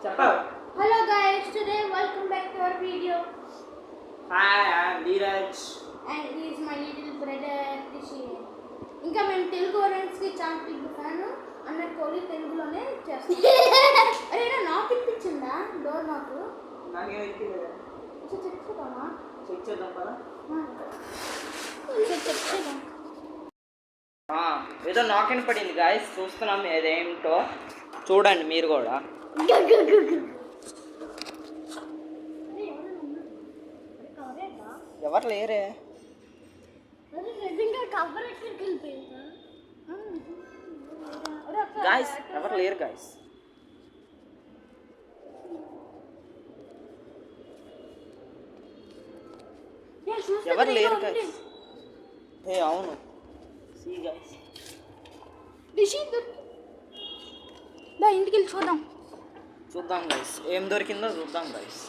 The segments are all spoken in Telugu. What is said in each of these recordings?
Hello guys, today welcome back to our video. Hi, I'm Dheeraj. And he is my little brother Rishi. ఇంకా మేము తెలుగు ఓరియెంట్స్కి చాలా బిగ్ ఫ్యాన్ అన్నట్టు కోడి తెలుగులోనే చేస్తాం. అరే నాకు ఇప్పించిందా డోర్ నాకు నాకేం ఇప్పించలేదా? చెప్తామా చెక్ చేద్దాం కదా. చెప్తామా ఏదో నాకెన్ పడింది గాయస్, చూస్తున్నాం ఏదేంటో చూడండి మీరు కూడా. ఎవరు లేరే గాయస్, ఎవరు లేరు గాయస్. ఎవరు లేరు గాయస్. అవును సీ గాయస్, ఇంటికి వెళ్ళి చూద్దాం గాయస్, ఏం దొరికిందో చూద్దాం గాయస్.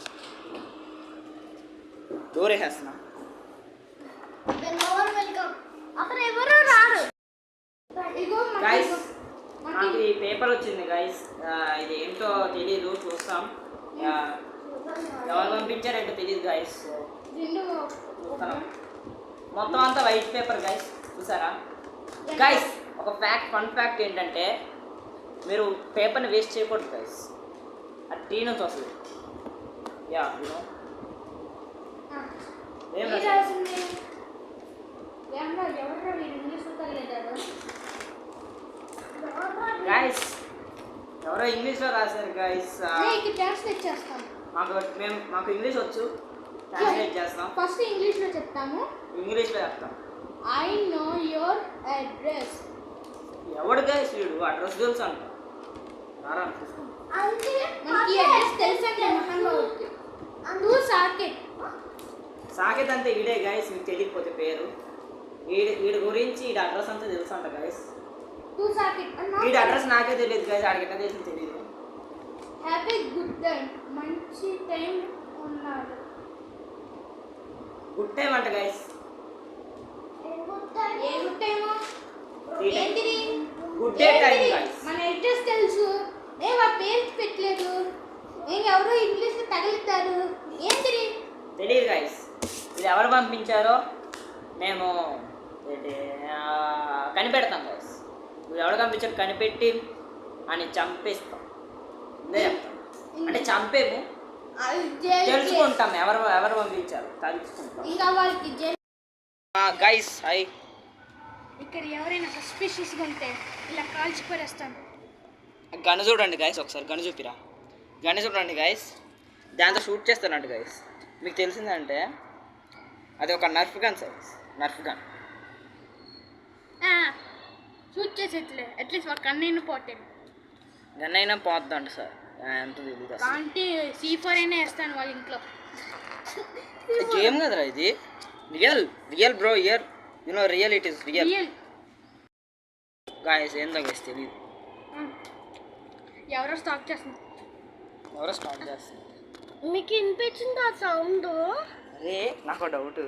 డోర్ వేసేస్తున్నా. గాయస్ నాకు ఈ పేపర్ వచ్చింది గాయస్, ఇది ఏంటో తెలీదు, చూస్తాం. ఎవరు పంపించారేంటో తెలియదు గాయస్. చూస్తాను. మొత్తం అంతా వైట్ పేపర్ గాయస్, చూసారా గాయస్. ఒక ఫన్ ఫ్యాక్ట్ ఏంటంటే, మీరు పేపర్ని వేస్ట్ చేయకూడదు గాయస్, అది టీ నుంచి వస్తుంది. యా యూనో ఏం గాయస్, ఎవరో ఇంగ్లీష్లో రాశారు గాయస్. మాకు ఇంగ్లీష్ వచ్చు, ట్రాన్స్లేట్ చేస్తాం. ఫస్ట్ ఇంగ్లీష్లో చెప్తాము. ఇంగ్లీష్లో చెప్తాం. I know your address. ఎవడు గాయస్ వీడు అడ్రస్ తెలుసు అంట. మనకి అడ్రస్ తెలుసండి మహానుభావుడికి. సాకేత్ అంతే ఈడే గాయస్, మీకు తెలియకపోతే పేరు. వీడి గురించి వీడి అడ్రస్ అంతా తెలుసు అంట గాయస్. వీడి అడ్రస్ నాకే తెలియదు గాయస్, ఆడికి ఎట్లా తెలిసి తెలియదు. హ్యాపీ గుడ్ టైం, మంచి టైం ఉన్నాడు. గుడ్ టైం అంట గాయస్. ఏ గుడ్ టైము? ఏంటిది? Good day time guys. మన అడ్రస్ తెలుసు, ఆ పేరు పెట్టలేదు, ఎవరో ఇంగ్లీష్లో తగిలిస్తారు. ఏంటిది తెలియదు గాయస్. ఇది ఎవరు పంపించారో మేము కనిపెడతాం గాయస్. ఇది ఎవరు పంపించారో కనిపెట్టి అని చంపేస్తాం. ఇదే చెప్తాం, అంటే చంపేము, తెలుసుకుంటాం ఎవరు పంపించారు తెలుసుకుంటాం. ఇంకా వాళ్ళకి గాయస్ హాయ్. ఇక్కడ ఎవరైనా సస్పిషియస్గా ఉంటే ఇలా కాల్చి పడేస్తాను. గన్ను చూడండి గాయస్, ఒకసారి గన్ను చూపిరా. గన్ను చూడండి గాయస్, దాంతో షూట్ చేస్తానంట గాయస్. మీకు తెలిసిందంటే అది ఒక Nerf gun size, Nerf gun. Shoot చేసేట్లే అట్లీస్ట్ ఒక కన్నైనా పోతే గన్ అయినా పోద్దంట సార్, ఎంత తెలియదు అంటే C4 అయినా వేస్తాను వాళ్ళ ఇంట్లో. గేమ్ కదరా ఇది, real bro. You know real, it is real guys. ఏందో గాయస్ తెలియదు. ఎవరో స్టాప్ చేస్తున్నారు. ఎవరో స్టాప్ చేస్తున్నారు. మీకు వినిపించింది ఆ సౌండ్? అరే నాకు డౌట్,